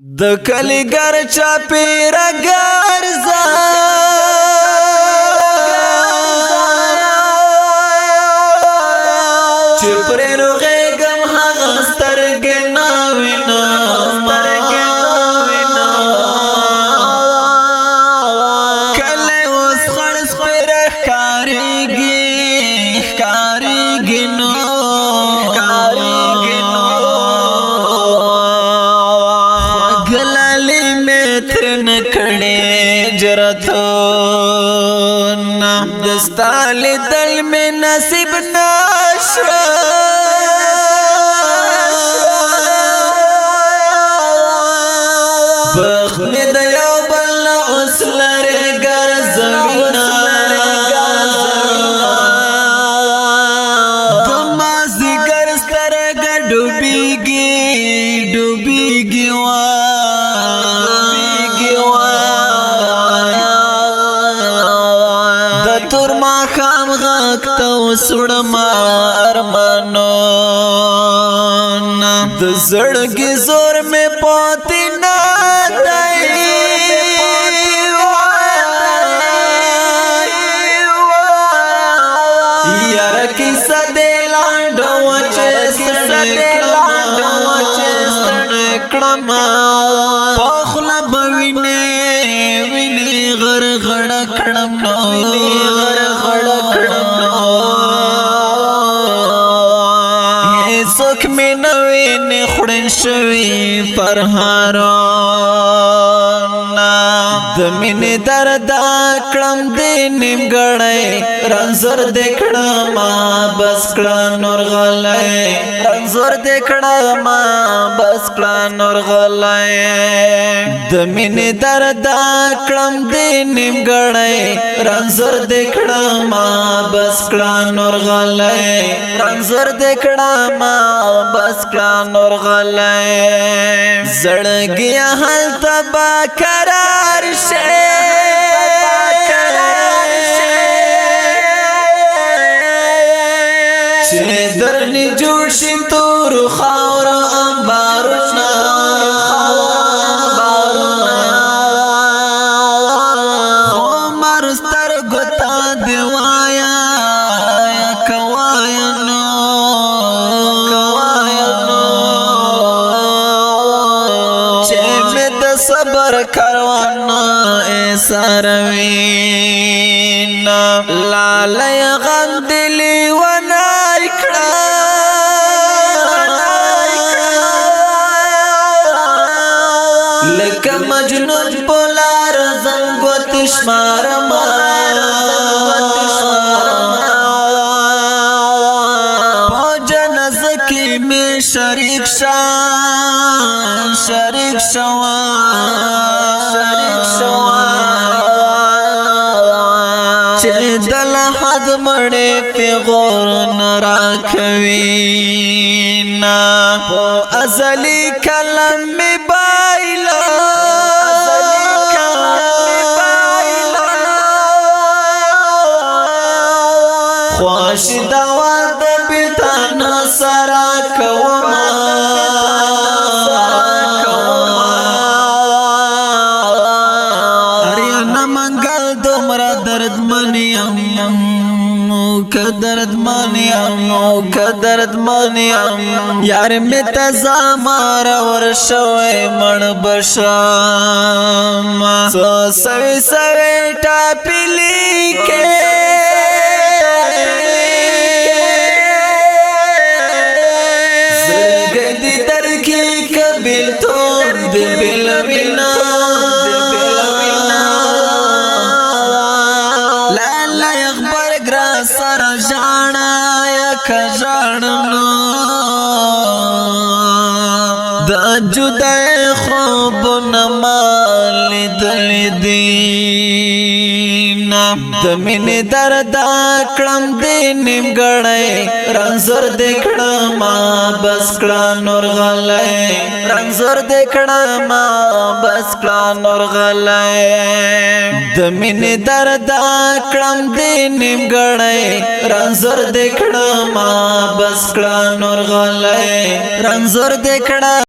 د کلیګر چا پیرګر ز چې پرې روغېږم هغه سترګې نه وینم کله اوس خړ سپېره ښکارېږي نو گلالی میں ترن کھڑے جرتونا دستالی دل میں نصیب ناشا بخت میں دیو بلنا اسلر گر زمینا دمازی گر سترگ ڈوبیگی تور ما خام غاکتا وسوڑما ارمانونا د زړګي زور میں پوتی نا دائی یار کسا دے لانڈو چستنکڑم پاخلا بوینے وینی غر غڑکڑم نو سوک میں نوین خڑن شوی پرہارونا دمین دردا کڑم دی نیم گڑای رنزور دیکھڑا ما بس کڑا نور غلای رنزور دیکھڑا ما بس کڑا نور غلای دمین دردا کڑم دی نیم گڑای رنزور دیکھڑا ما بس کڑا نور غلای رنزور دیکھڑا ما بس کلا نور غلائے زڑگیا حل تبا قرار شے چھ درنی جوڑ شی تور خاور امبارنا خمر ستر گتا دیوایا صبر کروانا ایسا روینا لالی غم دلی ونا اکڑا لکا مجنون پولار زنگو تشمار پوجن زکی میں شریک چه دل حد مڑے پی غور نراکوینا پو ازلی کلم می بائلا خواش دواد بیتانا سرا کوما درد منیم یار میں تزا مارا ورشوی من بشام سو سوی سوی ٹاپی لیکے زرگدی درکی کبیل تو دبیل بینا لالا اخبر گرا سر جانا کجانو دا جدای خوب نمال دل دینا دمین دردا کڑم دی نیم گڑای رنزور دیکھڑا ما بس کڑا نور غلای رنزور دیکھڑا ما بس کڑا نور غلای دمین دردا کڑم دی نیم گڑای رنزور دیکھڑا ما بس کڑا نور غلای رنزور دیکھڑا